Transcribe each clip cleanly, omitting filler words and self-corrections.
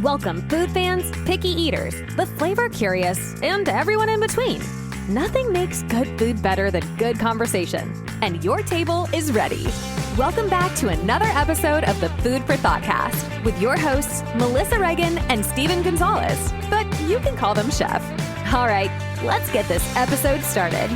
Welcome food fans, picky eaters, the flavor curious, and everyone in between. Nothing makes good food better than good conversation. And your table is ready. Welcome back to another episode of the Food for Thoughtcast with your hosts, Melissa Reagan and Steven Gonzalez. But you can call them Chef. All right, let's get this episode started.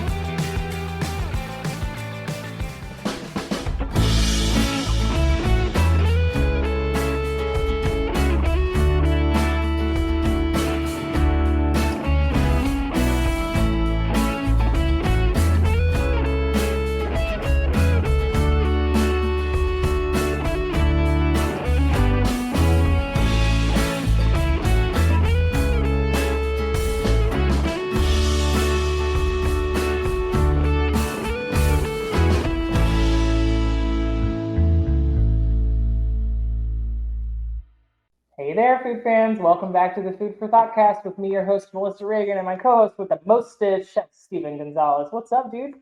Hey there, food fans. Welcome back to the Food for Thoughtcast with me, your host, Melissa Reagan, and my co-host with the mostest, Chef Steven Gonzalez. What's up, dude?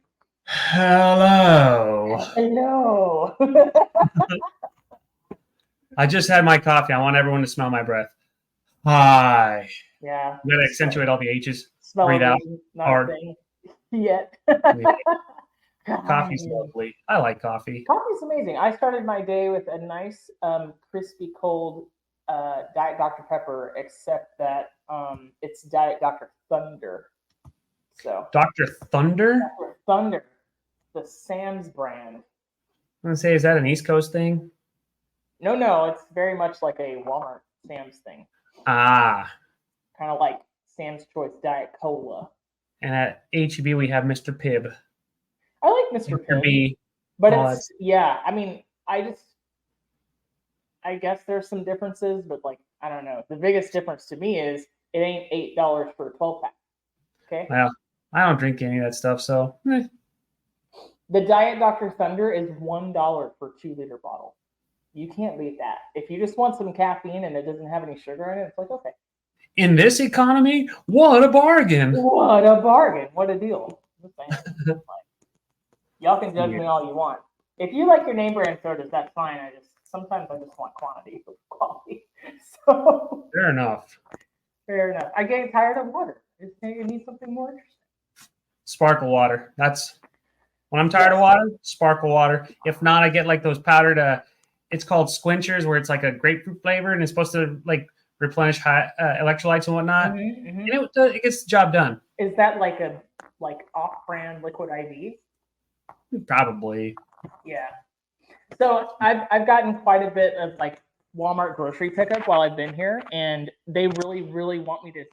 Hello. Hello. I just had my coffee. I want everyone to smell my breath. Hi. Yeah. I'm going to accentuate all the H's. Smell Breathe out not hard. a thing yet. Coffee's lovely. I like coffee. Coffee's amazing. I started my day with a nice, crispy, cold Diet Dr. Pepper, except that it's Diet Dr. Thunder. So Dr. Thunder? Dr. Thunder, the Sam's brand. I'm going to say, is that an East Coast thing? No, it's very much like a Walmart Sam's thing. Ah. Kind of like Sam's Choice Diet Cola. And at HEB, we have Mr. Pibb. I like Mr. Pibb. B. But it's, yeah, I mean, I guess there's some differences, but like, I don't know. The biggest difference to me is it ain't $8 for a 12-pack. Okay? Well, I don't drink any of that stuff, so. The Diet Dr. Thunder is $1 for a 2-liter bottle. You can't beat that. If you just want some caffeine and it doesn't have any sugar in it, it's like, okay. In this economy, what a bargain. What a bargain. What a deal. Y'all can judge me all you want. If you like your name brand sodas, that's fine. Sometimes I just want quantity for quality. So Fair enough. I get tired of water. You need something more interesting. Sparkle water. That's when I'm tired of water, sparkle water. If not, I get like those powdered, it's called squinchers, where it's like a grapefruit flavor and it's supposed to like replenish electrolytes and whatnot. Mm-hmm. And it gets the job done. Is that like off-brand Liquid IV? Probably. Yeah. So I've gotten quite a bit of like Walmart grocery pickup while I've been here, and they really, really want me to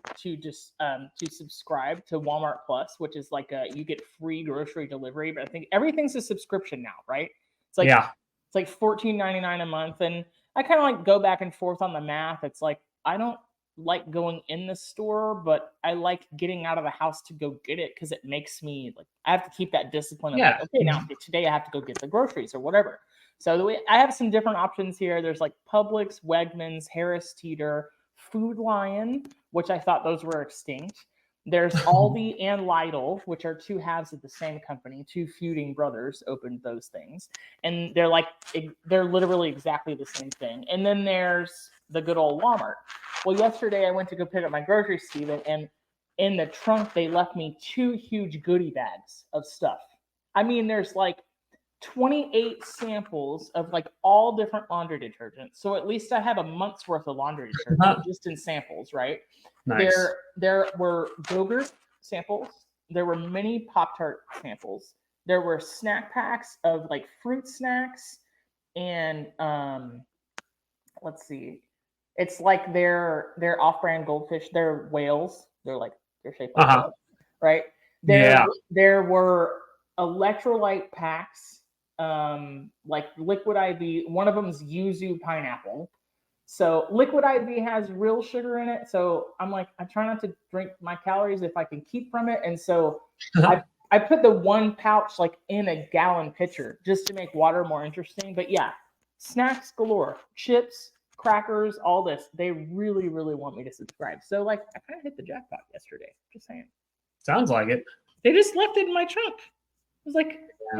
subscribe to Walmart Plus, which is like you get free grocery delivery. But I think everything's a subscription now, right? It's like It's like $14.99 a month, and I kind of like go back and forth on the math. It's like I don't like going in the store, but I like getting out of the house to go get it because it makes me like I have to keep that discipline of like, okay, now today I have to go get the groceries or whatever. So the way I have some different options here. There's like Publix, Wegmans, Harris Teeter, Food Lion, which I thought those were extinct. There's Aldi and Lidl, which are two halves of the same company. Two feuding brothers opened those things, and they're literally exactly the same thing. And then there's the good old Walmart. Well, yesterday I went to go pick up my groceries, Steven, and in the trunk they left me 2 huge goodie bags of stuff. I mean, there's like 28 samples of like all different laundry detergents. So at least I have a month's worth of laundry detergent just in samples, right? Nice. There were Go-Gurt samples. There were mini Pop-Tart samples. There were snack packs of like fruit snacks and let's see. It's like they're off-brand goldfish. They're whales. They're shaped like whales, right? There were electrolyte packs, like Liquid IV. One of them is yuzu pineapple. So Liquid IV has real sugar in it. So I'm like, I try not to drink my calories if I can keep from it. And so I put the one pouch like in a gallon pitcher just to make water more interesting. But yeah, snacks galore, chips, crackers, all this. They really, really want me to subscribe. So like, I kind of hit the jackpot yesterday. Just saying. Sounds like it. They just left it in my trunk. It was like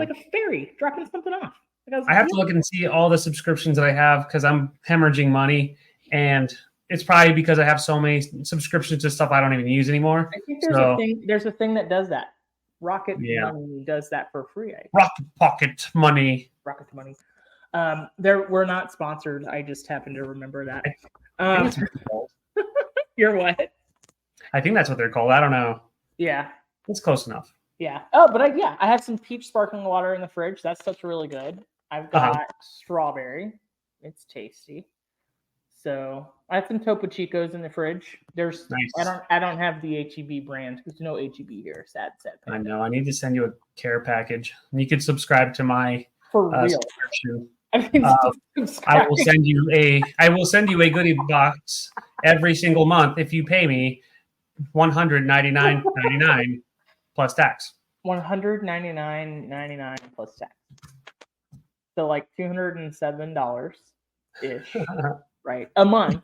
a fairy dropping something off. I have to look and see all the subscriptions that I have because I'm hemorrhaging money, and it's probably because I have so many subscriptions to stuff I don't even use anymore. I think there's a thing that does that. Rocket Money does that for free. Rocket Pocket Money. Rocket Money. We're not sponsored. I just happen to remember that. You're what? I think that's what they're called. I don't know. Yeah. It's close enough. Yeah. Oh, but I have some peach sparkling water in the fridge. That stuff's really good. I've got strawberry. It's tasty. So I have some Topo Chicos in the fridge. There's nice. I don't have the HEB brand. There's no HEB here. Sad. I know. I need to send you a care package. You could subscribe to my subscription. I will send you a goodie box every single month if you pay me $199.99 plus tax. $199.99 plus tax. So like $207 ish, right? A month.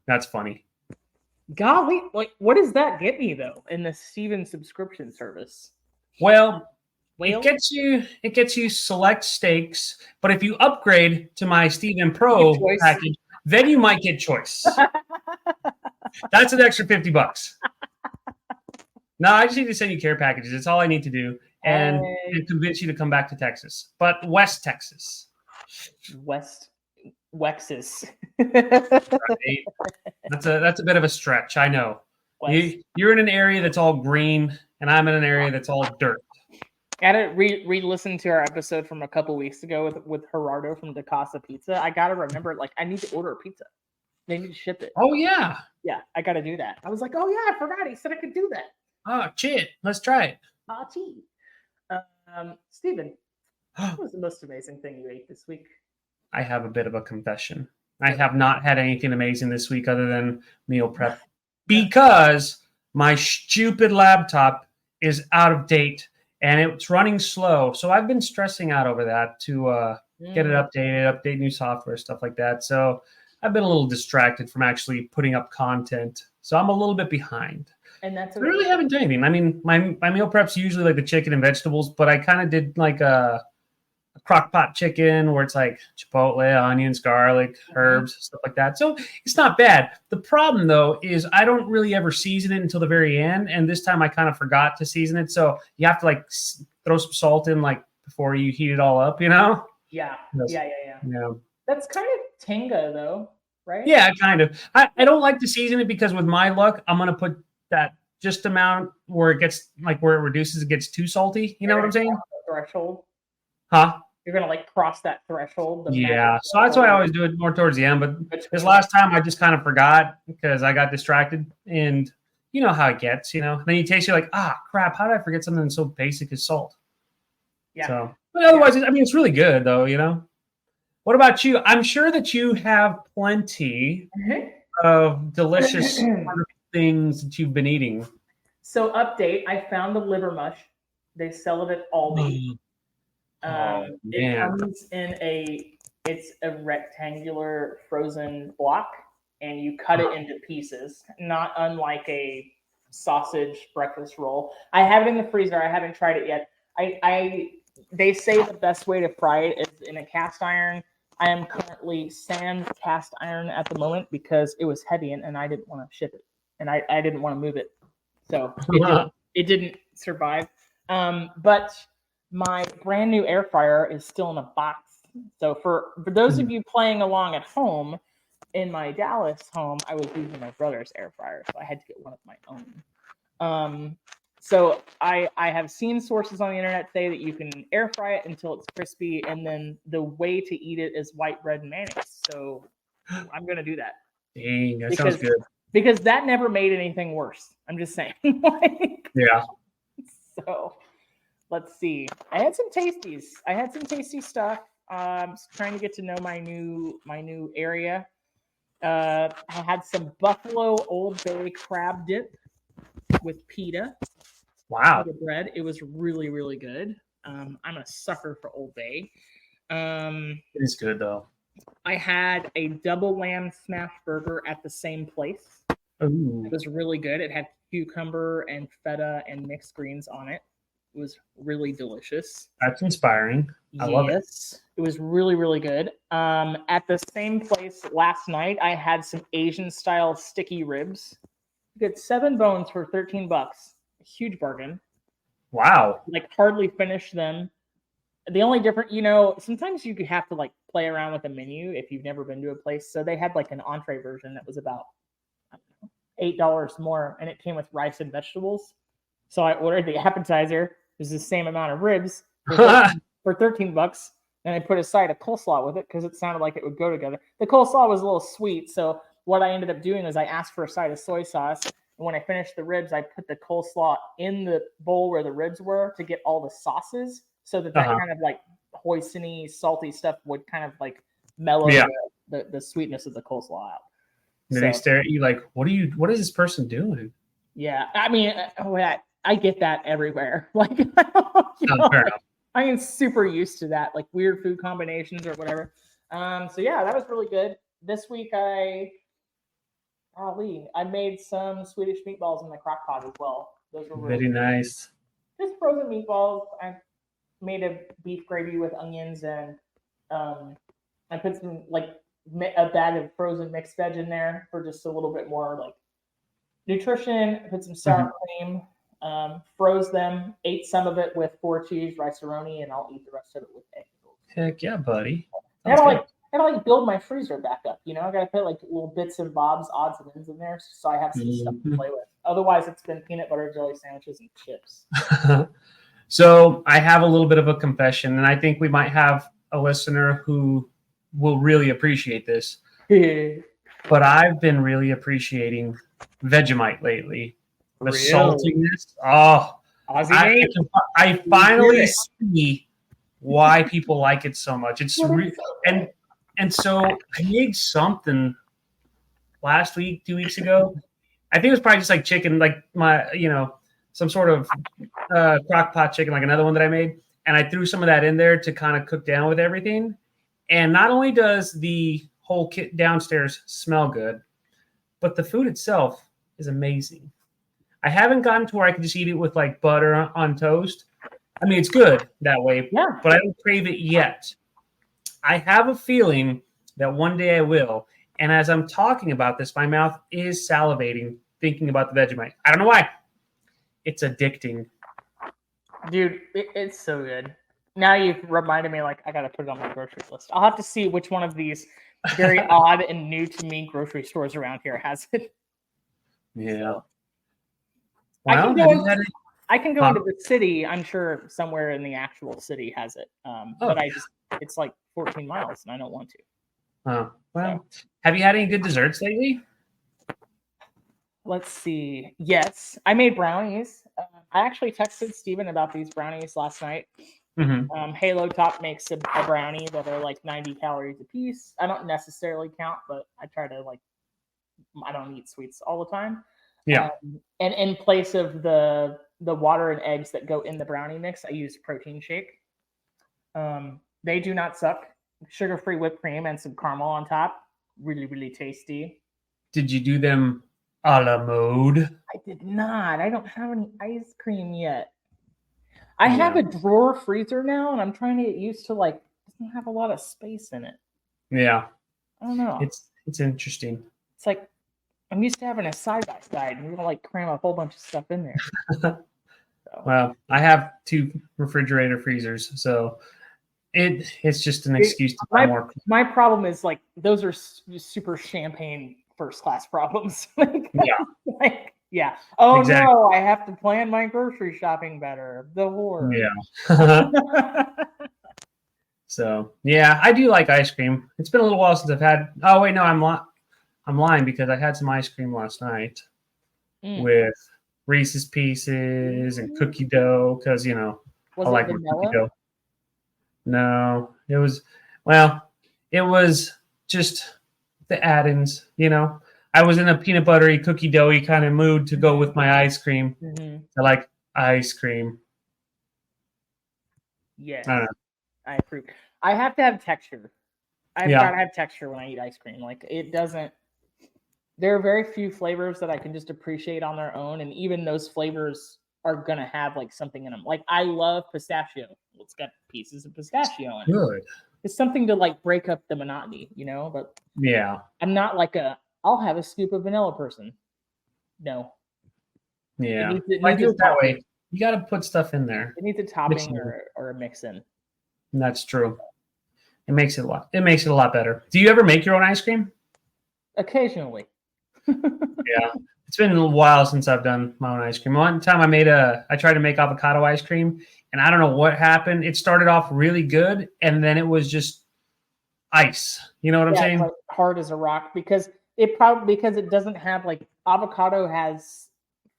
That's funny. Golly, like what does that get me though in the Steven subscription service? Well, it gets you select steaks, but if you upgrade to my Steven Pro package, then you might get choice. That's an extra $50. No, I just need to send you care packages. It's all I need to do, and convince you to come back to Texas, but West Texas. Wexus. Right. That's a bit of a stretch. I know. You're in an area that's all green, and I'm in an area that's all dirt. I had to re-listen to our episode from a couple weeks ago with Gerardo from Da Casa Pizza. I gotta remember, like, I need to order a pizza. They need to ship it. Oh yeah, yeah, I gotta do that. I was like, oh yeah, I forgot. He said I could do that. Oh shit, let's try it. Steven, what was the most amazing thing you ate this week? I have a bit of a confession. I have not had anything amazing this week other than meal prep because my stupid laptop is out of date. And it's running slow. So I've been stressing out over that to get it updated, update new software, stuff like that. So I've been a little distracted from actually putting up content. So I'm a little bit behind. And that's I really haven't done anything. I mean, my meal prep's usually like the chicken and vegetables, but I kind of did like a crock pot chicken where it's like chipotle, onions, garlic, herbs, stuff like that. So it's not bad. The problem though is I don't really ever season it until the very end. And this time I kind of forgot to season it. So you have to like throw some salt in like before you heat it all up, you know? Yeah. Yeah. That's kind of Tenga though, right? Yeah, kind of. I don't like to season it because with my luck, I'm going to put that just amount where it gets like where it reduces, it gets too salty. You know what I'm saying? Threshold. Huh? You're gonna like cross that threshold. Yeah, so that's why I always do it more towards the end. But this last time, I just kind of forgot because I got distracted, and you know how it gets. You know, then you taste, you're like, crap, how did I forget something so basic as salt? Yeah. So, but otherwise, I mean, it's really good though. You know. What about you? I'm sure that you have plenty of delicious things that you've been eating. So, update: I found the liver mush. They sell it at Aldi. It comes in it's a rectangular frozen block, and you cut it into pieces, not unlike a sausage breakfast roll. I have it in the freezer. I haven't tried it yet. They say the best way to fry it is in a cast iron. I am currently sans cast iron at the moment because it was heavy and I didn't want to ship it, and I didn't want to move it, so it didn't survive. But my brand new air fryer is still in a box. So for those of you playing along at home, in my Dallas home, I was using my brother's air fryer, so I had to get one of my own. So I have seen sources on the internet say that you can air fry it until it's crispy, and then the way to eat it is white bread and mayonnaise. So I'm gonna do that. Dang, that sounds good. Because that never made anything worse. I'm just saying. Yeah. So let's see. I had some tasty stuff. Trying to get to know my new area. I had some Buffalo Old Bay crab dip with pita. Wow. Pita bread. It was really, really good. I'm a sucker for Old Bay. It is good though. I had a double lamb smash burger at the same place. Ooh. It was really good. It had cucumber and feta and mixed greens on it. It was really delicious. That's inspiring. I love it. Yes, it was really, really good. At the same place last night, I had some Asian style sticky ribs. You get 7 bones for $13. A huge bargain. Wow. Like hardly finished them. The only different, sometimes you have to like play around with the menu if you've never been to a place. So they had like an entree version that was about $8 more, and it came with rice and vegetables. So I ordered the appetizer. It was the same amount of ribs for $13, and I put a side of coleslaw with it because it sounded like it would go together. The coleslaw was a little sweet, so what I ended up doing was I asked for a side of soy sauce, and when I finished the ribs, I put the coleslaw in the bowl where the ribs were to get all the sauces, so that kind of like hoisin-y, salty stuff would kind of like mellow the sweetness of the coleslaw out. Then they stare at you like, what is this person doing? Yeah, I mean, I get that everywhere. Like, I am super used to that, like weird food combinations or whatever. So yeah, that was really good. This week I made some Swedish meatballs in the crock pot as well. Those were really very nice. Just frozen meatballs. I made a beef gravy with onions, and I put some like a bag of frozen mixed veg in there for just a little bit more like nutrition. I put some sour cream. Froze them, ate some of it with 4 cheese rice-a-roni, and I'll eat the rest of it with egg noodles. Heck yeah, buddy. I gotta build my freezer back up. I gotta put like little bits and bobs, odds and ends in there, so I have some stuff to play with. Otherwise, it's been peanut butter jelly sandwiches and chips. So I have a little bit of a confession, and I think we might have a listener who will really appreciate this. But I've been really appreciating Vegemite lately. The saltiness. Oh, I finally see why people like it so much. It's and so I made something last week, 2 weeks ago. I think it was probably just like chicken, like some sort of crock pot chicken, like another one that I made. And I threw some of that in there to kind of cook down with everything. And not only does the whole kit downstairs smell good, but the food itself is amazing. I haven't gotten to where I can just eat it with like butter on toast. I mean, it's good that way, but I don't crave it yet. I have a feeling that one day I will. And as I'm talking about this, my mouth is salivating thinking about the Vegemite. I don't know why. It's addicting. Dude, it's so good. Now you've reminded me, like, I got to put it on my grocery list. I'll have to see which one of these very odd and new to me grocery stores around here has it. Yeah. So. Well, I can go into the city. I'm sure somewhere in the actual city has it. But it's like 14 miles and I don't want to. Oh, well, have you had any good desserts lately? Let's see. Yes, I made brownies. I actually texted Steven about these brownies last night. Mm-hmm. Halo Top makes a brownie that are like 90 calories a piece. I don't necessarily count, but I try to I don't eat sweets all the time. Yeah. And in place of the water and eggs that go in the brownie mix, I use protein shake. They do not suck. Sugar-free whipped cream and some caramel on top. Really, really tasty. Did you do them a la mode? I did not. I don't have any ice cream yet. I have a drawer freezer now, and I'm trying to get used to it doesn't have a lot of space in it. Yeah. I don't know. It's interesting. It's like I'm used to having a side by side, and you're gonna cram a whole bunch of stuff in there. So. Well, I have 2 refrigerator freezers, so it's just an excuse to buy more. My problem is those are super champagne first class problems. Yeah. Oh exactly. No, I have to plan my grocery shopping better. The horror. Yeah. So yeah, I do like ice cream. It's been a little while since I've had. Oh wait, no, I'm lying because I had some ice cream last night with Reese's Pieces and cookie dough because I like cookie dough. No, it was just the add-ins. I was in a peanut buttery, cookie doughy kind of mood to go with my ice cream. Mm-hmm. I like ice cream. Yeah, I approve. I have to have texture. I've got to have texture when I eat ice cream. It doesn't. There are very few flavors that I can just appreciate on their own, and even those flavors are gonna have like something in them. Like I love pistachio. Well, it's got pieces of pistachio in it. Good. It's something to like break up the monotony, you know. But Yeah. I'm not like I'll have a scoop of vanilla person. No. Yeah. It I needs do a it that topping. way. You got to put stuff in there. It needs a Mix topping it. or a mix in. And that's true. It makes it a lot better. Do you ever make your own ice cream? Occasionally. Yeah. It's been a while since I've done my own ice cream. One time I tried to make avocado ice cream, and I don't know what happened. It started off really good, and then it was just ice. You know what I'm Yeah, saying? it's like hard as a rock because it doesn't have like avocado has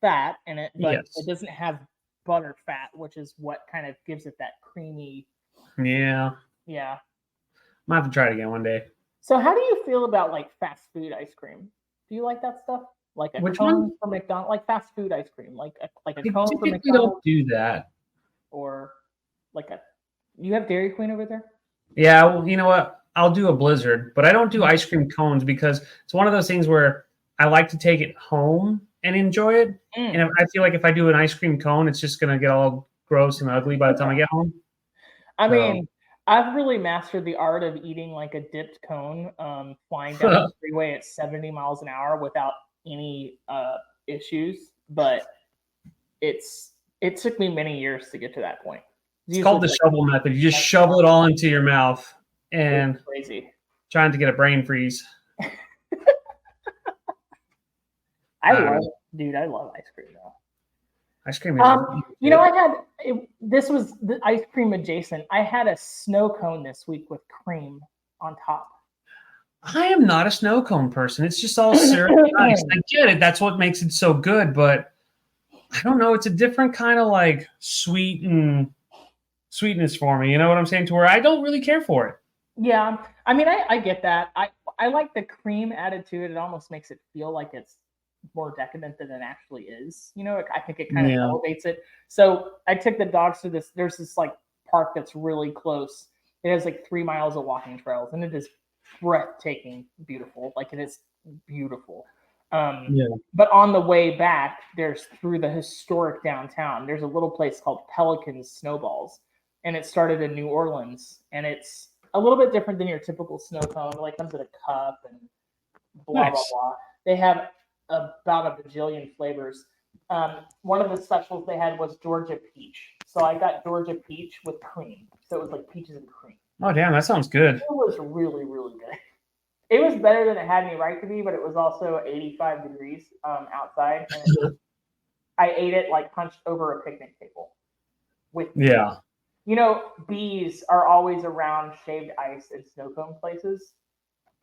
fat in it, but Yes. it doesn't have butter fat, which is what kind of gives it that creamy. Yeah. Yeah. Might have to try it again one day. So how do you feel about like fast food ice cream? Do you like that stuff? Like a Which cone one? from McDonald's, like fast food ice cream, like a I cone from typically McDonald's, don't do that. or like a. You have Dairy Queen over there? Yeah, well, you know what? I'll do a blizzard, but I don't do ice cream cones because it's one of those things where I like to take it home and enjoy it. Mm. And I feel like if I do an ice cream cone, it's just gonna get all gross and ugly by the time I get home. I So- mean, I've really mastered the art of eating like a dipped cone, flying down the freeway at 70 miles an hour without any issues. But it took me many years to get to that point. It's called the shovel method. You just shovel it all into your mouth and crazy. trying to get a brain freeze. I love ice cream though. Ice cream is You know, this was the ice cream adjacent. I had a snow cone this week with cream on top. I am not a snow cone person. It's just all syrup and ice. I get it. That's what makes it so good, but I don't know. It's a different kind of like sweetness for me. You know what I'm saying? To where I don't really care for it. Yeah, I mean, I get that. I like the cream added to it. It almost makes it feel like it's more decadent than it actually is. You know, I think it kind of elevates it. So I took the dogs to this. There's this like park that's really close. It has like 3 miles of walking trails, and it is breathtaking, beautiful. Like it is beautiful. But on the way back, there's through the historic downtown. There's a little place called Pelican's Snowballs, and it started in New Orleans, and it's a little bit different than your typical snow cone. It like comes in a cup and blah blah blah. They have about a bajillion flavors. One of the specials they had was Georgia peach. So I got Georgia peach with cream. So it was like peaches and cream. Oh, damn. That sounds good. It was really, really good. It was better than it had any right to be, but it was also 85 degrees outside. And I ate it like hunched over a picnic table. You know, bees are always around shaved ice and snow cone places.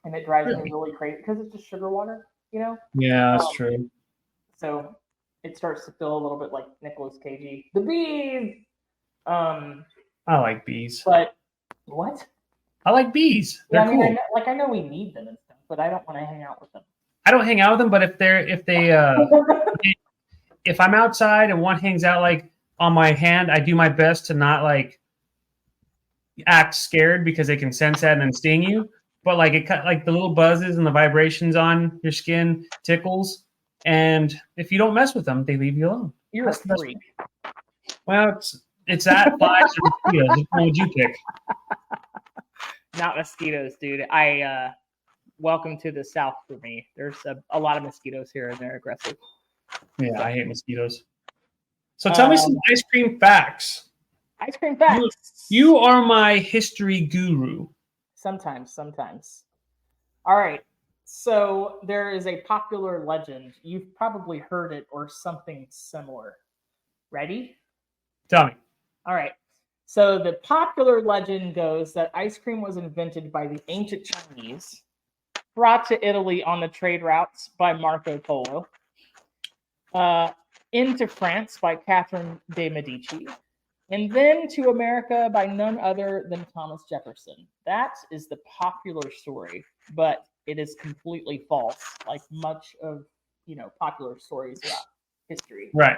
And it drives me really crazy because it's just sugar water. You know? Yeah, that's true. So it starts to feel a little bit like Nicolas Cagey. The bees. I like bees. But what? I like bees. They're cool. I know we need them and stuff, but I don't want to hang out with them. I don't hang out with them, but if I'm outside and one hangs out like on my hand, I do my best to not like act scared because they can sense that and then sting you. But like the little buzzes and the vibrations on your skin tickles, and if you don't mess with them, they leave you alone. You're a freak. Well, it's that flies or mosquitoes. Which one would you pick? Not mosquitoes, dude. Welcome to the South for me. There's a lot of mosquitoes here, and they're aggressive. Yeah, I hate mosquitoes. So tell me some ice cream facts. Ice cream facts. You are my history guru. Sometimes. All right. So there is a popular legend. You've probably heard it or something similar. Ready? Tell me. All right. So the popular legend goes that ice cream was invented by the ancient Chinese, brought to Italy on the trade routes by Marco Polo, into France by Catherine de Medici, and then to America by none other than Thomas Jefferson. That is the popular story, but it is completely false, like much of, popular stories about history. Right.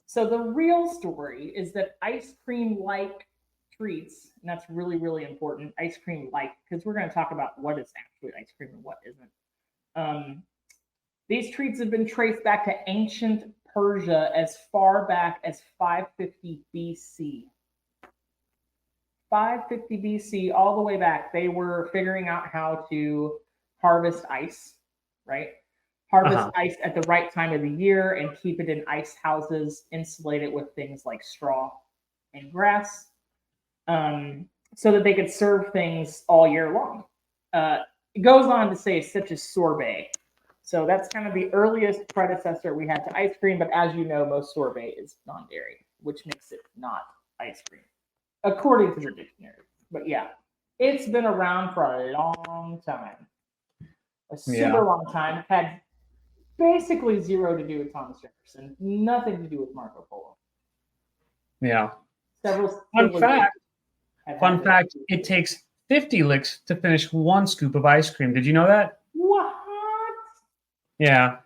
So the real story is that ice cream-like treats, and that's really, really important, ice cream-like, because we're going to talk about what is actually ice cream and what isn't. These treats have been traced back to ancient Persia as far back as 550 BC. 550 BC, all the way back, they were figuring out how to harvest ice, right? Harvest ice at the right time of the year and keep it in ice houses, insulate it with things like straw and grass, so that they could serve things all year long. It goes on to say such as sorbet. So that's kind of the earliest predecessor we had to ice cream, but as you know, most sorbet is non-dairy, which makes it not ice cream, according to the dictionary. But yeah, it's been around for a long time. A super long time. Had basically zero to do with Thomas Jefferson, nothing to do with Marco Polo. Yeah. Several Fun fact, it takes 50 licks to finish one scoop of ice cream. Did you know that? What? Yeah.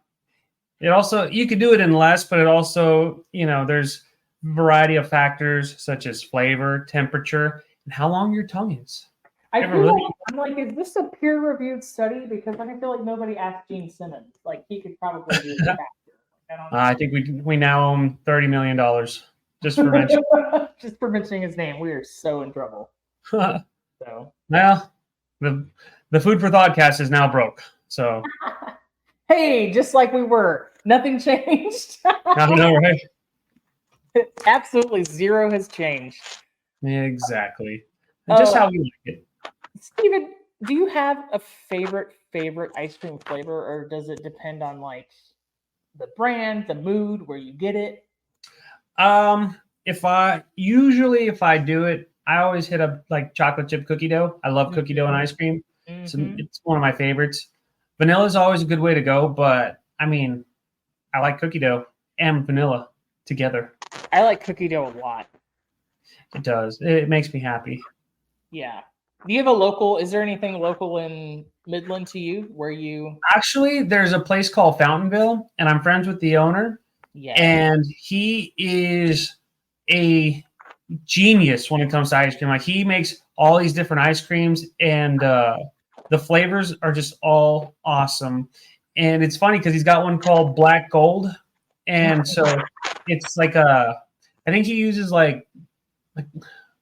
It also, you could do it in less, but it also, there's a variety of factors such as flavor, temperature, and how long your tongue is. I'm like, is this a peer-reviewed study? Because I feel like nobody asked Gene Simmons. Like, he could probably do it faster. I don't know. I think we now owe him $30 million just for mentioning. Just for mentioning his name. We are so in trouble. Well, the Food for Thoughtcast is now broke. So, hey, just like we were, nothing changed. I know, right? Absolutely zero has changed. Exactly. Just how we like it. Steven, do you have a favorite ice cream flavor, or does it depend on like the brand, the mood, where you get it? If I do it, I always hit up like chocolate chip cookie dough. I love cookie dough and ice cream. So it's one of my favorites. Vanilla is always a good way to go, but I mean, I like cookie dough and vanilla together. I like cookie dough a lot. It does. It makes me happy. Yeah. Do you have a local? Is there anything local in Midland to you where you? Actually, there's a place called Fountainville, and I'm friends with the owner. Yeah. And he is a genius when it comes to ice cream. Like, he makes all these different ice creams, and the flavors are just all awesome. And it's funny because he's got one called Black Gold, and so it's like I think he uses like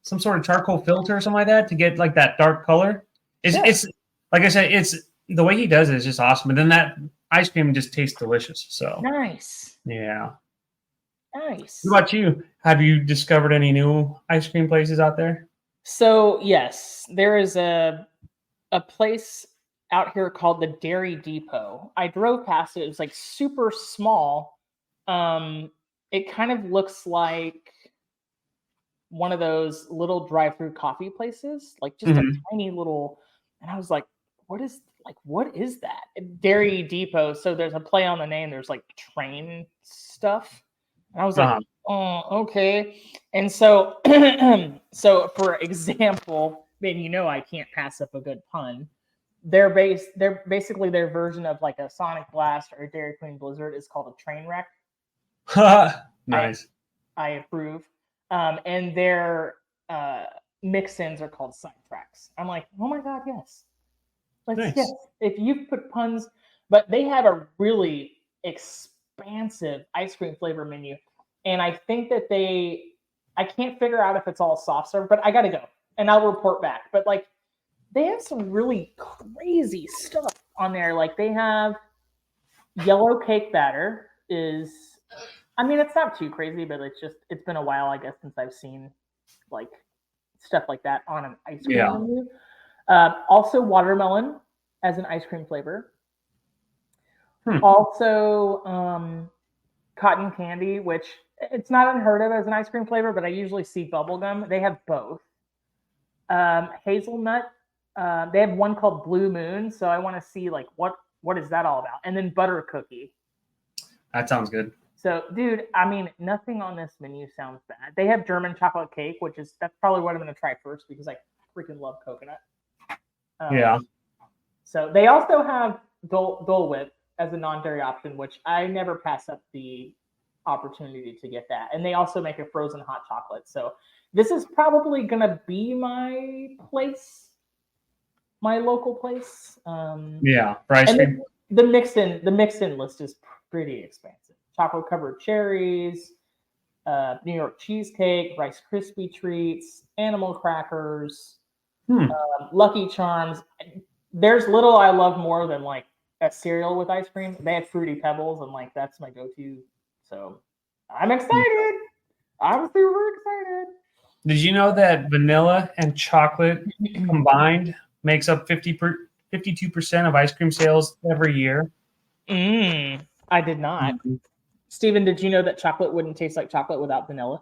some sort of charcoal filter or something like that to get like that dark color. It's like I said, it's the way he does it is just awesome. And then that ice cream just tastes delicious. So nice. Yeah. Nice. What about you? Have you discovered any new ice cream places out there? So yes, there is a place out here called the Dairy Depot. I drove past it. It was like super small. It kind of looks like one of those little drive-through coffee places, like just a tiny little. And I was like, what is that? Dairy Depot. So there's a play on the name. There's like train stuff. And I was like, oh, okay. And so, so for example, and I can't pass up a good pun. They're basically their version of like a Sonic Blast or a Dairy Queen Blizzard is called a train wreck. Nice. I approve. And their mix-ins are called sidetracks. I'm like, oh my God, yes. Nice. Yes. If you put puns, but they have a really expansive ice cream flavor menu. And I think that I can't figure out if it's all soft serve, but I got to go and I'll report back. But like, they have some really crazy stuff on there. Like, they have yellow cake batter it's not too crazy, but it's been a while, I guess, since I've seen like stuff like that on an ice cream menu. Also watermelon as an ice cream flavor. Also cotton candy, which it's not unheard of as an ice cream flavor, but I usually see bubblegum. They have both. Hazelnut. They have one called Blue Moon, so I want to see like what is that all about. And then butter cookie. That sounds good. So, dude, nothing on this menu sounds bad. They have German chocolate cake, that's probably what I'm going to try first because I freaking love coconut. Yeah. So they also have Dole Whip as a non-dairy option, which I never pass up the opportunity to get that. And they also make a frozen hot chocolate. So this is probably going to be my local place. For ice cream. The mixed in list is pretty expansive. chocolate covered cherries, New York cheesecake, Rice Krispie treats, animal crackers, Lucky Charms. There's little I love more than like a cereal with ice cream. They have Fruity Pebbles, and like that's my go-to. So I'm excited. I'm super excited. Did you know that vanilla and chocolate combined makes up 52% of ice cream sales every year? I did not. Steven, did you know that chocolate wouldn't taste like chocolate without vanilla?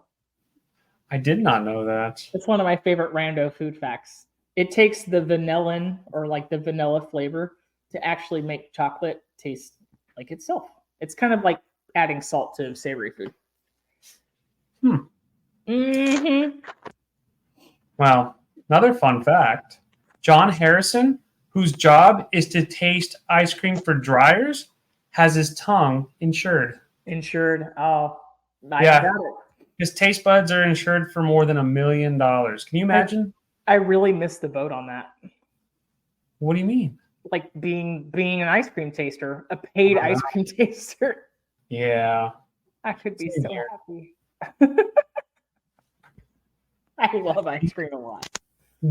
I did not know that. It's one of my favorite rando food facts. It takes the vanillin or like the vanilla flavor to actually make chocolate taste like itself. It's kind of like adding salt to savory food. Well, another fun fact. John Harrison, whose job is to taste ice cream for dryers, has his tongue insured. Insured. Oh, I Yeah. got it. His taste buds are insured for more than $1 million. Can you imagine? I really missed the boat on that. What do you mean? Like being an ice cream taster, a paid ice cream taster. Yeah. I could be Same so here. happy. I love ice cream a lot.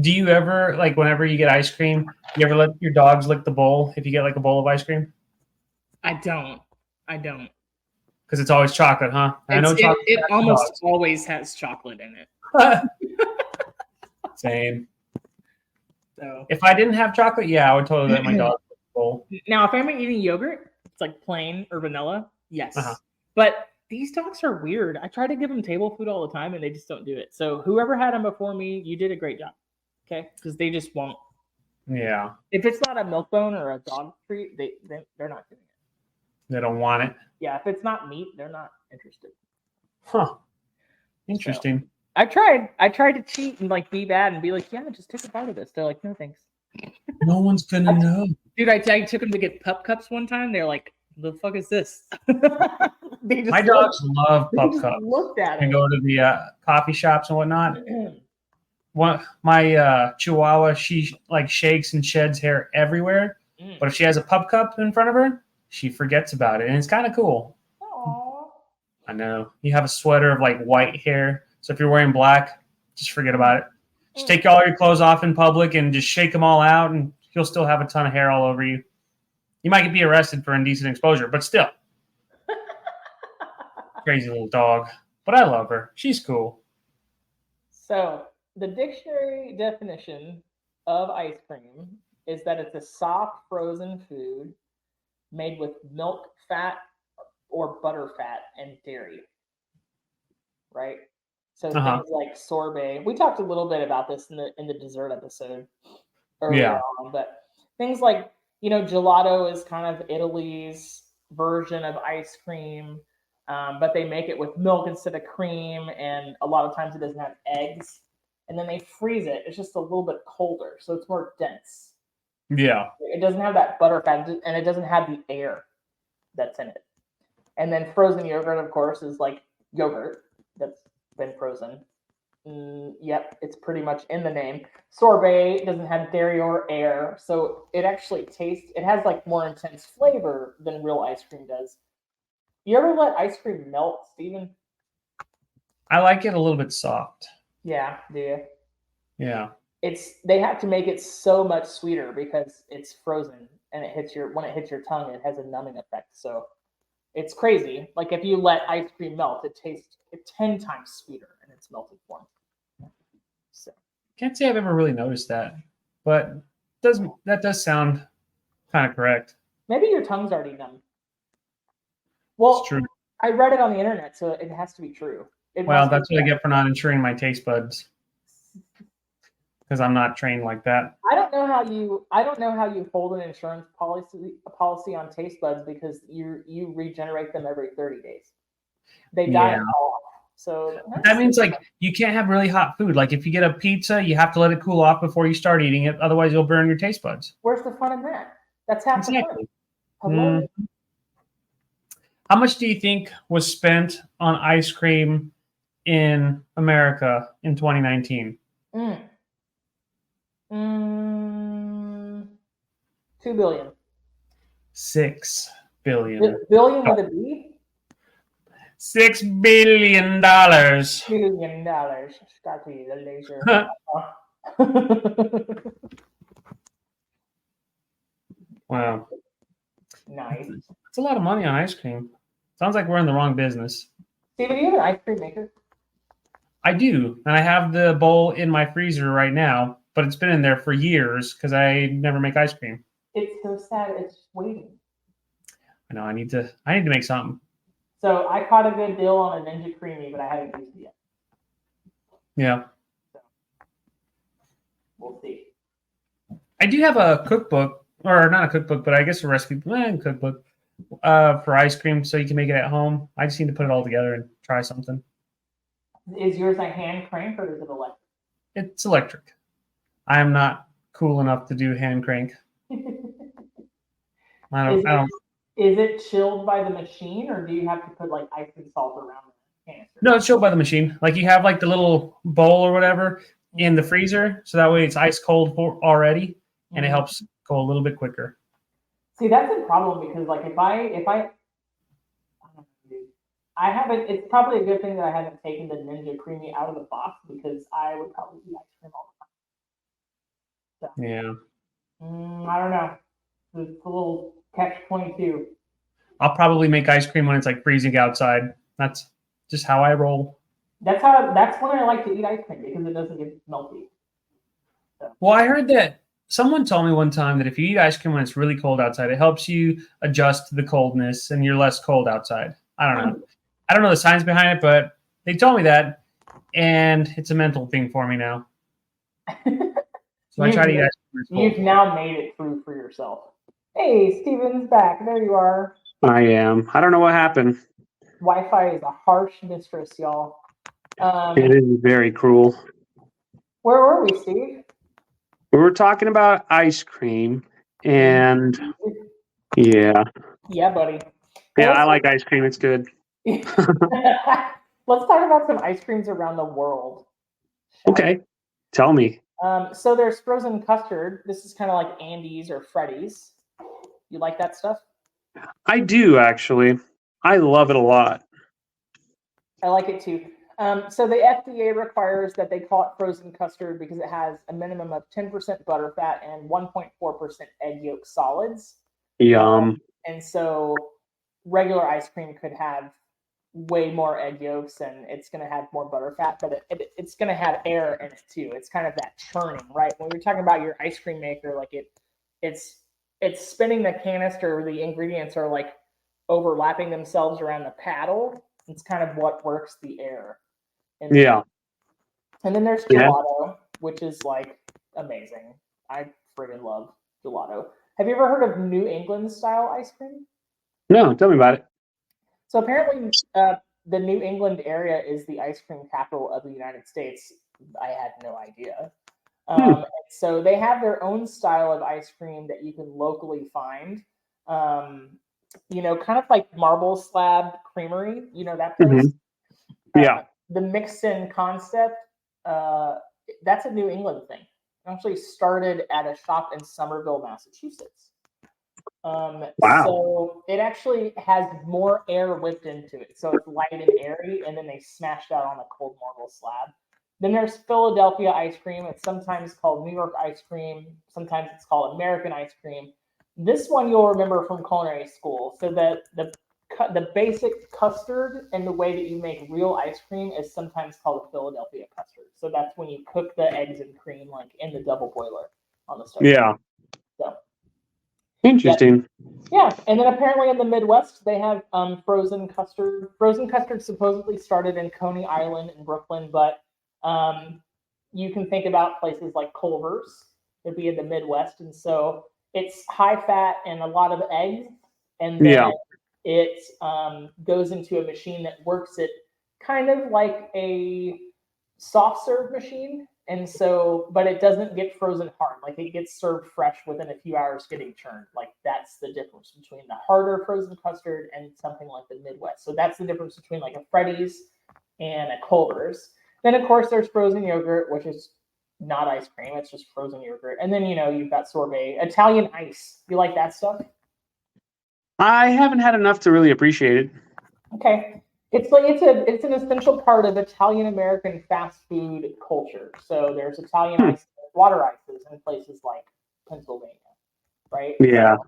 Do you ever, like, whenever you get ice cream, you ever let your dogs lick the bowl if you get, like, a bowl of ice cream? I don't. Because it's always chocolate, huh? I know chocolate. It almost always has chocolate in it. Same. So If I didn't have chocolate, yeah, I would totally let my dog lick the bowl. now, if I'm eating yogurt, it's like plain or vanilla. Yes, Uh-huh. but these dogs are weird. I try to give them table food all the time, and they just don't do it. So whoever had them before me, you did a great job. Okay, because they just won't. Yeah. If it's not a milk bone or a dog treat, they're not doing it. They don't want it. Yeah, if it's not meat, they're not interested. Huh. Interesting. I tried to cheat and like be bad and be like, yeah, just take a bite of this. They're like, no thanks. No one's going to know. Dude, I took them to get pup cups one time. They're like, the fuck is this? They just My dogs love pup just cups. looked at And it. go to the coffee shops and whatnot. My Chihuahua, she like shakes and sheds hair everywhere. But if she has a pup cup in front of her, she forgets about it. And it's kind of cool. Aww. I know. You have a sweater of like white hair. So if you're wearing black, just forget about it. Just take all your clothes off in public and just shake them all out, and you'll still have a ton of hair all over you. You might be arrested for indecent exposure, but still. Crazy little dog. But I love her. She's cool. So the dictionary definition of ice cream is that it's a soft frozen food made with milk, fat, or butter fat and dairy. Right? So things like sorbet. We talked a little bit about this in the dessert episode earlier on, but things like, gelato is kind of Italy's version of ice cream, but they make it with milk instead of cream, and a lot of times it doesn't have eggs. And then they freeze it. It's just a little bit colder, so it's more dense. Yeah. It doesn't have that butter fat, and it doesn't have the air that's in it. And then frozen yogurt, of course, is like yogurt that's been frozen. Yep, it's pretty much in the name. Sorbet doesn't have dairy or air, so it actually it has like more intense flavor than real ice cream does. You ever let ice cream melt, Steven? I like it a little bit soft. Yeah, do you? Yeah. They have to make it so much sweeter because it's frozen, and when it hits your tongue, it has a numbing effect. So it's crazy. Like if you let ice cream melt, it tastes 10 times sweeter in its melted form. So Can't say I've ever really noticed that, but that does sound kind of correct. maybe your tongue's already numb. Well, It's true. I read it on the internet, so it has to be true. Well, that's what I get for not insuring my taste buds, because I'm not trained like that. I don't know how you hold an insurance policy on taste buds, because you regenerate them every 30 days. They die and fall off. So That means like you can't have really hot food. Like if you get a pizza, you have to let it cool off before you start eating it. Otherwise, you'll burn your taste buds. where's the fun in that? That's half the fun. Exactly. Hello? How much do you think was spent on ice cream in America in 2019? 2 billion. $6 billion. Billion with a B? $6 billion. $1 billion. Scotty, the laser. Wow. Nice. It's a lot of money on ice cream. Sounds like we're in the wrong business. Steven, do you have an ice cream maker? I do. And I have the bowl in my freezer right now, but it's been in there for years because I never make ice cream. It's so sad. It's just waiting. I know I need to make something. So I caught a good deal on a Ninja Creamy, but I haven't used it yet. Yeah. So we'll see. I do have a cookbook, or not a cookbook, but I guess a recipe cookbook for ice cream, so you can make it at home. I just need to put it all together and try something. Is yours a hand crank or is it electric? It's electric. I am not cool enough to do hand crank. I don't. Is it chilled by the machine, or do you have to put like ice and salt around the canister? No, it's chilled by the machine. Like you have like the little bowl or whatever in the freezer, so that way it's ice cold already, and it helps go a little bit quicker. See, that's a problem because like if I haven't. It's probably a good thing that I haven't taken the Ninja Creamy out of the box because I would probably eat ice cream all the time. So, Yeah. I don't know. It's a little catch-22. I'll probably make ice cream when it's like freezing outside. That's just how I roll. That's when I like to eat ice cream because it doesn't get melty. So. Well, I heard that someone told me one time that if you eat ice cream when it's really cold outside, it helps you adjust to the coldness and you're less cold outside. I don't know. I don't know the science behind it, but they told me that, and it's a mental thing for me now. So I try to eat ice cream when it's cold. You've now made it through for yourself. Hey, Steven's back. There you are. I am. I don't know what happened. Wi-Fi is a harsh mistress, y'all. It is very cruel. Where were we, Steve? We were talking about ice cream, and yeah. Yeah, buddy. Yeah, I like ice cream. It's good. Let's talk about some ice creams around the world. Okay. Tell me. So there's frozen custard. This is kind of like Andes or Freddy's. You like that stuff? I do, actually. I love it a lot. I like it too. So the FDA requires that they call it frozen custard because it has a minimum of 10% butterfat and 1.4% egg yolk solids. Yum. And so regular ice cream could have way more egg yolks and it's going to have more butterfat, but it's going to have air in it too. It's kind of that churning, right? When we're talking about your ice cream maker, like it's spinning the canister, the ingredients are like overlapping themselves around the paddle. It's kind of what works the air. And then there's gelato, which is like amazing. I friggin' love gelato. Have you ever heard of New England style ice cream? No, tell me about it. So apparently the New England area is the ice cream capital of the United States. I had no idea. So they have their own style of ice cream that you can locally find. You know, kind of like Marble Slab Creamery, you know, that place. Mm-hmm. Yeah. The mixed-in concept, that's a New England thing. It actually started at a shop in Somerville, Massachusetts. Wow. So it actually has more air whipped into it. So it's light and airy, and then they smashed out on a cold marble slab. Then there's Philadelphia ice cream. It's sometimes called New York ice cream. Sometimes it's called American ice cream. This one you'll remember from culinary school. So the basic custard and the way that you make real ice cream is sometimes called a Philadelphia custard. So that's when you cook the eggs and cream like in the double boiler on the stove. Yeah. So interesting. yeah, and then apparently in the Midwest they have frozen custard. Frozen custard supposedly started in Coney Island in Brooklyn, but you can think about places like Culver's. It'd be in the Midwest, and so it's high fat and a lot of eggs, and then it goes into a machine that works it kind of like a soft serve machine. And so, but it doesn't get frozen hard. Like it gets served fresh within a few hours getting churned. Like that's the difference between the harder frozen custard and something like the Midwest. So that's the difference between like a Freddy's and a Culver's. Then of course there's frozen yogurt, which is not ice cream. It's just frozen yogurt. And then, you know, you've got sorbet, Italian ice. You like that stuff? I haven't had enough to really appreciate it. Okay. It's an essential part of Italian American fast food culture. So there's Italian ice, water ices in places like Pennsylvania, right? Yeah. So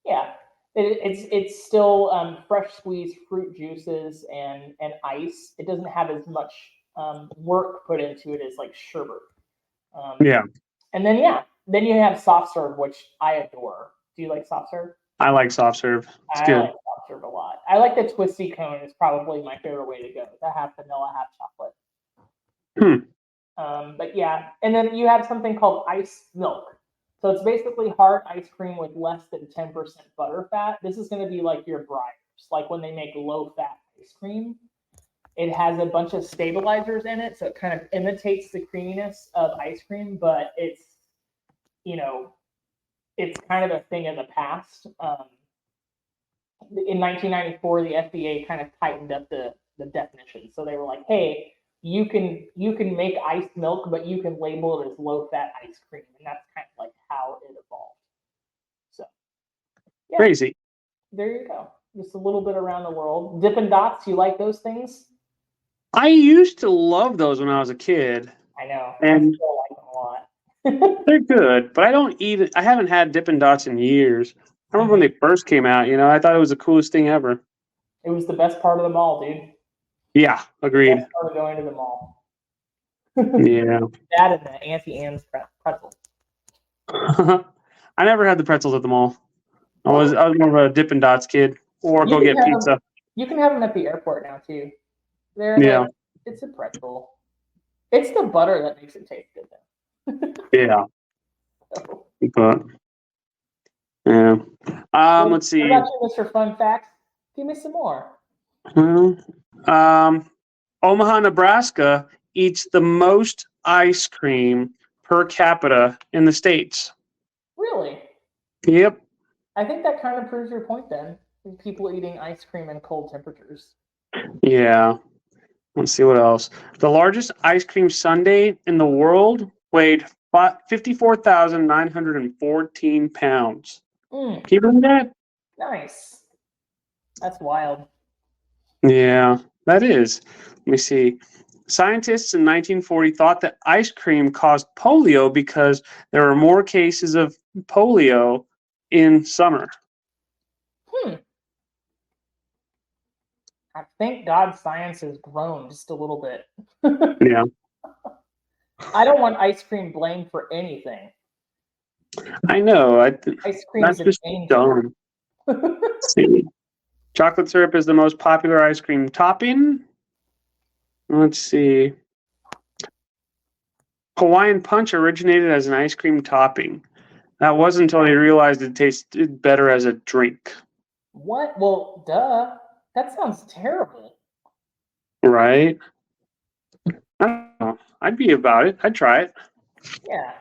yeah, it's still fresh squeezed fruit juices and ice. It doesn't have as much work put into it as like sherbet. Yeah. And then then you have soft serve, which I adore. Do you like soft serve? I like soft serve. It's I good. like soft serve a lot. I like the twisty cone. It's probably my favorite way to go. The half vanilla, half chocolate. But yeah, and then you have something called ice milk. So it's basically hard ice cream with less than 10% butter fat. This is going to be like your Breyers, like when they make low fat ice cream. It has a bunch of stabilizers in it, so it kind of imitates the creaminess of ice cream, but it's, it's kind of a thing of the past. In 1994, the FDA kind of tightened up the definition. So they were like, hey, you can make iced milk, but you can label it as low fat ice cream. And that's kind of like how it evolved. So yeah, Crazy. there you go. Just a little bit around the world. Dippin' Dots, you like those things? I used to love those when I was a kid. I know. And I still like them a lot. they're good, but I don't eat it. I haven't had Dippin' Dots in years. I remember when they first came out, I thought it was the coolest thing ever. It was the best part of the mall, dude. Yeah, agreed. Best part of going to the mall. Yeah. That and the Auntie Anne's pretzel. I never had the pretzels at the mall. I was more of a Dippin' Dots kid, or go get pizza. You can have them at the airport now too. It's a pretzel. It's the butter that makes it taste good, though. Yeah. But yeah. Let's see. What about you, Mr. Fun Facts? Give me some more. Omaha, Nebraska eats the most ice cream per capita in the States. Really? Yep. I think that kind of proves your point then. People eating ice cream in cold temperatures. Yeah. Let's see what else. The largest ice cream sundae in the world weighed 54,914 pounds. Can you believe that? Nice. That's wild. Yeah, that is. Let me see. Scientists in 1940 thought that ice cream caused polio because there were more cases of polio in summer. I thank God science has grown just a little bit. Yeah. I don't want ice cream blamed for anything. I know. Ice cream is just dumb. Let's see. Chocolate syrup is the most popular ice cream topping. Let's see. Hawaiian Punch originated as an ice cream topping. That wasn't until they realized it tasted better as a drink. What? Well, duh. That sounds terrible. Right? I don't know. I'd be about it. I'd try it. Yeah.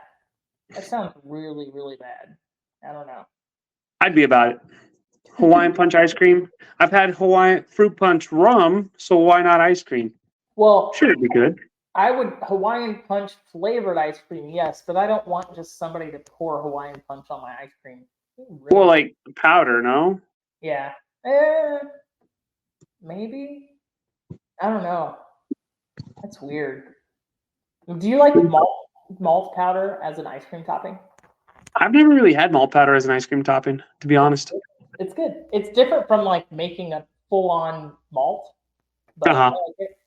That sounds really, really bad. I don't know. I'd be about it. Hawaiian Punch ice cream. I've had Hawaiian Fruit Punch rum, so why not ice cream? Well, sure, it'd be good. I would Hawaiian Punch flavored ice cream, yes, but I don't want just somebody to pour Hawaiian Punch on my ice cream. Really? Well, like powder, no? Yeah. Maybe. I don't know. That's weird. Do you like malt powder as an ice cream topping? I've never really had malt powder as an ice cream topping, to be honest. It's good. It's different from like making a full-on malt, but I like it.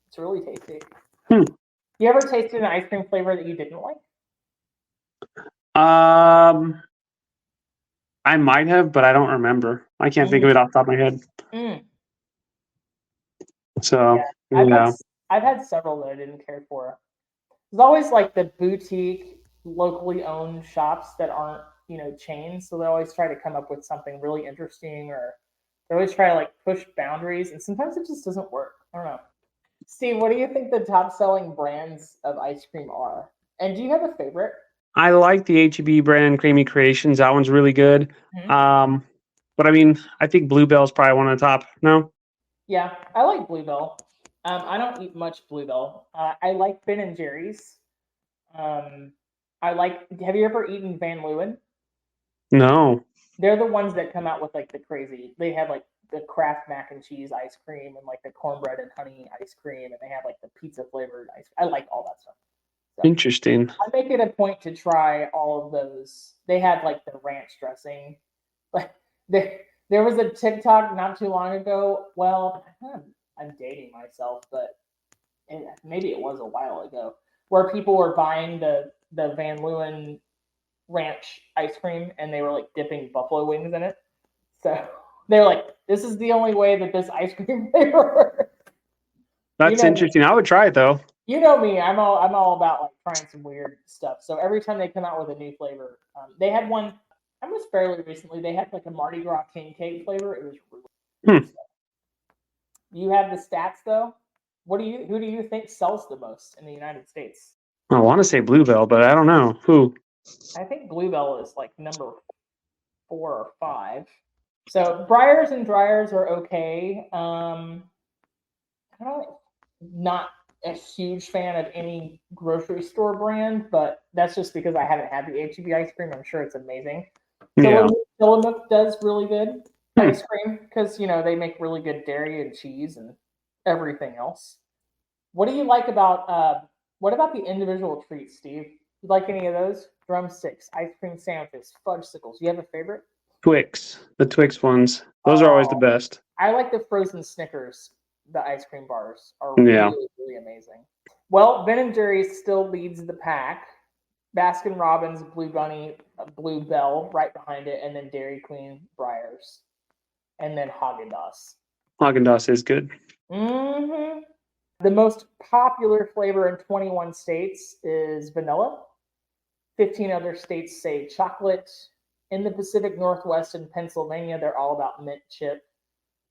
It's really tasty. You ever tasted an ice cream flavor that you didn't like? I might have, but I don't remember. I can't think of it off the top of my head. So, yeah. I've had several that I didn't care for. There's always like the boutique, locally owned shops that aren't, chains. So they always try to come up with something really interesting, or they always try to like push boundaries, and sometimes it just doesn't work. I don't know. Steve, what do you think the top selling brands of ice cream are? And do you have a favorite? I like the H-E-B brand Creamy Creations. That one's really good. But I mean, I think Bluebell's probably one of the top. No? Yeah, I like Bluebell. I don't eat much Bluebell. I like Ben and Jerry's. Have you ever eaten Van Leeuwen? No. They're the ones that come out with like the crazy. They have like the Kraft mac and cheese ice cream and like the cornbread and honey ice cream, and they have like the pizza flavored ice cream. I like all that stuff. So Interesting. I make it a point to try all of those. They had like the ranch dressing. Like there was a TikTok not too long ago. Well, I'm dating myself, but maybe it was a while ago, where people were buying the Van Leeuwen ranch ice cream and they were like dipping buffalo wings in it. So they're like, this is the only way that this ice cream flavor works. That's interesting. I would try it though. You know me, I'm all about like trying some weird stuff. So every time they come out with a new flavor, they had one almost fairly recently. They had like a Mardi Gras king cake flavor. It was really good. You have the stats though. Who do you think sells the most in the United States? I want to say Bluebell, but I don't know who. I think Bluebell is like number 4 or 5. So Breyers and Dryers are okay. Not a huge fan of any grocery store brand, but that's just because I haven't had the H-E-B ice cream. I'm sure it's amazing. Yeah. Tillamook does really good ice cream because they make really good dairy and cheese and everything else. What do you like about what about the individual treats, Steve? You like any of those? Drumsticks, ice cream sandwiches, fudgesicles. You have a favorite? Twix. The Twix ones. Those are always the best. I like the frozen Snickers. The ice cream bars are Yeah. really, really amazing. Well, Ben & Jerry's still leads the pack. Baskin Robbins, Blue Bunny, Blue Bell right behind it, and then Dairy Queen, Breyers, and then Haagen-Dazs. Haagen-Dazs is good. Mm-hmm. The most popular flavor in 21 states is vanilla. 15 other states say chocolate. In the Pacific Northwest and Pennsylvania, they're all about mint chip.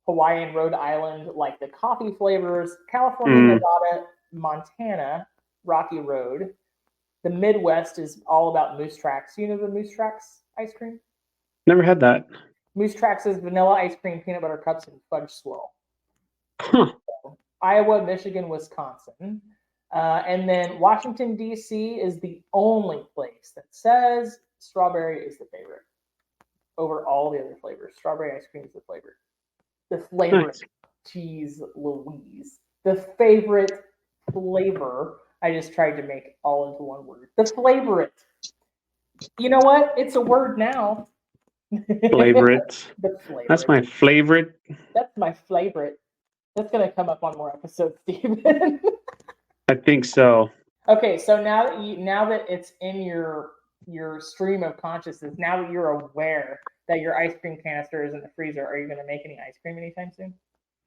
Hawaii and Rhode Island like the coffee flavors. California, Nevada, Montana, Rocky Road. The Midwest is all about Moose Tracks. You know the Moose Tracks ice cream? Never had that. Moose Tracks is vanilla ice cream, peanut butter cups, and fudge swirl. Huh. Iowa, Michigan, Wisconsin. And then Washington, D.C. is the only place that says strawberry is the favorite over all the other flavors. Strawberry ice cream is the favorite. The flavor, Nice. Jeez Louise. The favorite flavor. I just tried to make all into one word. The favorite. You know what? It's a word now. Favorite. The flavor. That's my favorite. That's my favorite. That's going to come up on more episodes, Steven. I think so. Okay, so now that it's in your stream of consciousness, now that you're aware that your ice cream canister is in the freezer, are you going to make any ice cream anytime soon?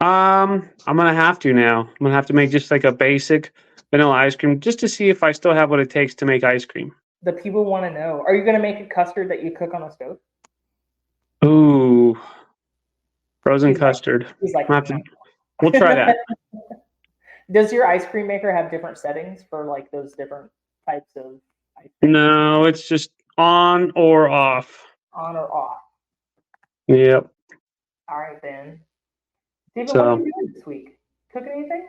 I'm gonna have to now. I'm gonna have to make just like a basic vanilla ice cream just to see if I still have what it takes to make ice cream. The people want to know. Are you going to make a custard that you cook on the stove? Ooh, frozen custard. He's like, We'll try that. Does your ice cream maker have different settings for like those different types of ice cream? No, it's just on or off. On or off? Yep. All right, then. David, So- what are you doing this week? Cooking anything?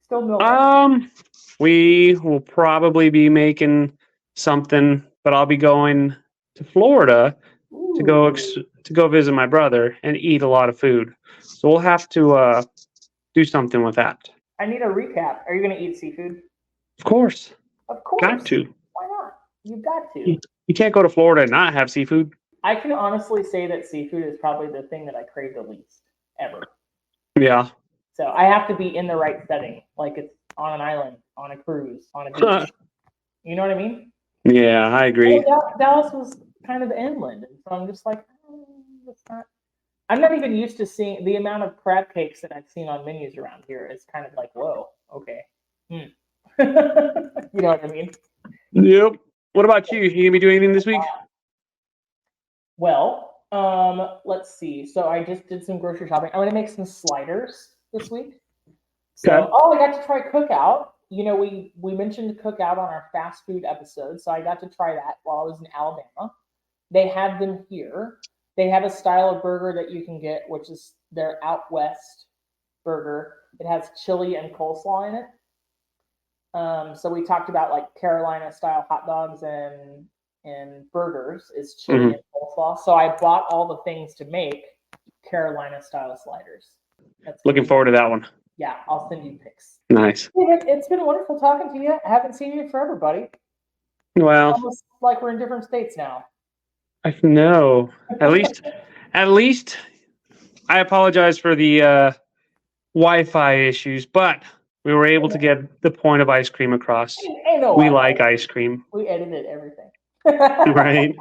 Still milk? We will probably be making something, but I'll be going to Florida to go visit my brother and eat a lot of food. So we'll have to do something with that. I need a recap. Are you going to eat seafood? Of course. Of course. Got to. Why not? You've got to. You can't go to Florida and not have seafood. I can honestly say that seafood is probably the thing that I crave the least ever. Yeah. So I have to be in the right setting, like it's on an island, on a cruise, on a beach. You know what I mean? Yeah, I agree. Well, Dallas was kind of inland, and so I'm just like, it's not. I'm not even used to seeing the amount of crab cakes that I've seen on menus around here. It's kind of like, whoa, okay. You know what I mean? Yep. What about you? You gonna be doing anything this week? Well, let's see. So I just did some grocery shopping. I'm gonna make some sliders this week. So, Okay. I got to try Cookout. You know, we mentioned Cookout on our fast food episode, so I got to try that while I was in Alabama. They have them here. They have a style of burger that you can get, which is their Out West burger. It has chili and coleslaw in it. So we talked about like Carolina style hot dogs and burgers is chili and coleslaw. So I bought all the things to make Carolina style sliders. That's Looking forward to that one. Yeah, I'll send you pics. Nice. David, it's been wonderful talking to you. I haven't seen you forever, buddy. Well, Almost like we're in different states now. I know. At least I apologize for the Wi-Fi issues, but we were able to get the point of ice cream across. Ain't no We Wi-Fi. like ice cream, We edited everything. right?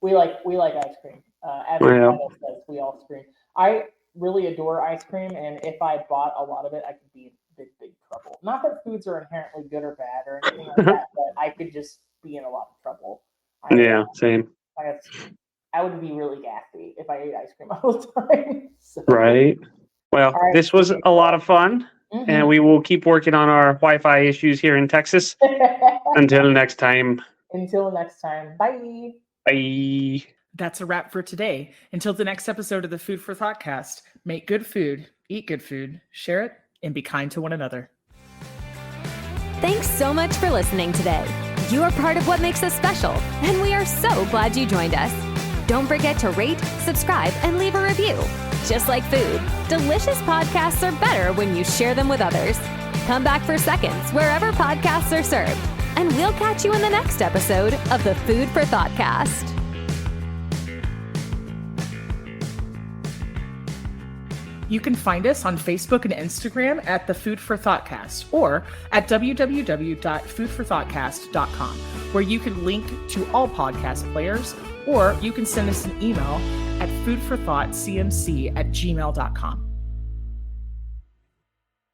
We like ice cream. As the Well. title says, we all scream. I really adore ice cream, and if I bought a lot of it, I could be in big trouble. Not that foods are inherently good or bad or anything like that, but I could just be in a lot of trouble. Yeah, same. I would be really gassy if I ate ice cream all the time. So. Right. Well, All right. this was a lot of fun, and we will keep working on our Wi-Fi issues here in Texas. Until next time. Until next time. Bye. Bye. That's a wrap for today. Until the next episode of the Food for Thoughtcast, make good food, eat good food, share it, and be kind to one another. Thanks so much for listening today. You are part of what makes us special, and we are so glad you joined us. Don't forget to rate, subscribe, and leave a review. Just like food, delicious podcasts are better when you share them with others. Come back for seconds wherever podcasts are served, and we'll catch you in the next episode of the Food for Thoughtcast. You can find us on Facebook and Instagram at the Food for Thoughtcast or at www.foodforthoughtcast.com, where you can link to all podcast players, or you can send us an email at foodforthoughtcmc@gmail.com.